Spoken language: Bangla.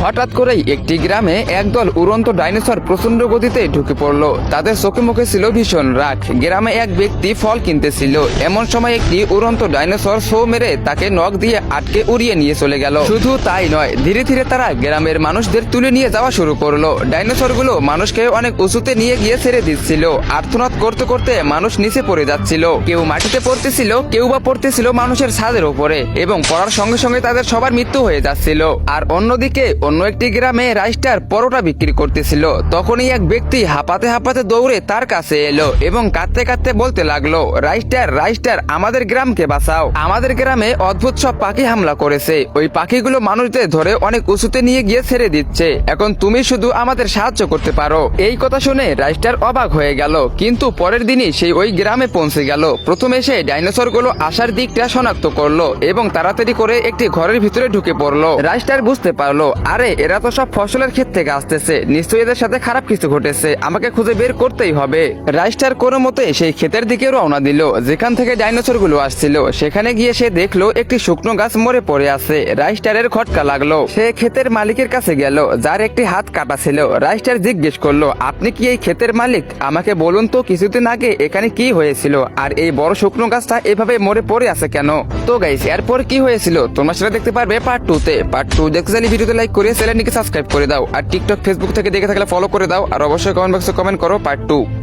হঠাৎ করেই একটি গ্রামে একদল উড়ন্ত ডাইনোসর প্রচন্ড গতিতে ঢুকে পড়লো। তাদের চোখে মুখে ছিল ভীষণ রাগ। গ্রামে এক ব্যক্তি ফল কিনতেছিল, এমন সময় একটি উড়ন্ত ডাইনোসর শো মেরে তাকে নখ দিয়ে আটকে উড়িয়ে নিয়ে চলে গেল। শুধু তাই নয়, ধীরে ধীরে তারা গ্রামের মানুষদের তুলে নিয়ে যাওয়া শুরু করলো। ডাইনোসরগুলো মানুষকে অনেক উঁচুতে নিয়ে গিয়ে ছেড়ে দিচ্ছিল। আর্তনাদ করতে করতে মানুষ নিচে পড়ে যাচ্ছিল, কেউ মাটিতে পড়তেছিল, কেউ বা পড়তেছিল মানুষের ছাদের উপরে, এবং পড়ার সঙ্গে সঙ্গে তাদের সবার মৃত্যু হয়ে যাচ্ছিল। আর অন্যদিকে অন্য একটি গ্রামে রাইস্টার পরোটা বিক্রি করতেছিল। তখনই এক ব্যক্তি হাঁপাতে হাঁপাতে দৌড়ে তার কাছে এলো এবং কাঁদতে কাঁদতে বলতে লাগলো, রাইস্টার রাইস্টার, আমাদের গ্রামকে বাঁচাও। আমাদের গ্রামে অদ্ভুত সব পাখি হামলা করেছে। ওই পাখিগুলো মানুষদের ধরে অনেক উঁচুতে নিয়ে গিয়ে ছেড়ে দিচ্ছে। এখন তুমি শুধু আমাদের সাহায্য করতে পারো। এই কথা শুনে রাইস্টার অবাক হয়ে গেল, কিন্তু পরের দিনই সেই ওই গ্রামে পৌঁছে গেল। প্রথমে সে ডাইনোসর গুলো আসার দিকটা শনাক্ত করলো এবং তাড়াতাড়ি করে একটি ঘরের ভিতরে ঢুকে পড়লো। রাইস্টার বুঝতে পারলো, আরে এরা তো সব ফসলের ক্ষেত থেকে আসতেছে, নিশ্চয়ই এদের সাথে খারাপ কিছু ঘটেছে, আমাকে খুঁজে বের করতেই হবে। রাইস্টার কোনো মতে সেই ক্ষেতের দিকে রওনা দিল যেখান থেকে ডাইনোসর গুলো আসছিল। সেখানে গিয়ে সে দেখলো একটি শুকনো গাছ মরে পড়ে আছে। রাইস্টারের খটকা লাগলো। সে ক্ষেতের মালিকের কাছে গেল, যার একটি হাত কাটা ছিল। রাইস্টার জিজ্ঞেস করলো, আপনি কি এই ক্ষেতের মালিক? আমাকে বলুন তো কিছুদিন আগে এখানে কি হয়েছিল, আর এই বড় শুকনো গাছটা এভাবে মরে পড়ে আছে কেন? তো গাইস, এরপর কি হয়েছিল তোমরা সেটা দেখতে পারবে পার্ট 2 তে। পার্ট 2 দেখতে চাইলে ভিডিওতে লাইক করে চ্যানেলটিকে সাবস্ক্রাইব করে দাও, আর টিকটক ফেসবুক থেকে দেখে থাকলে ফলো করে দাও, আর অবশ্যই কমেন্ট বক্সে কমেন্ট করো পার্ট 2।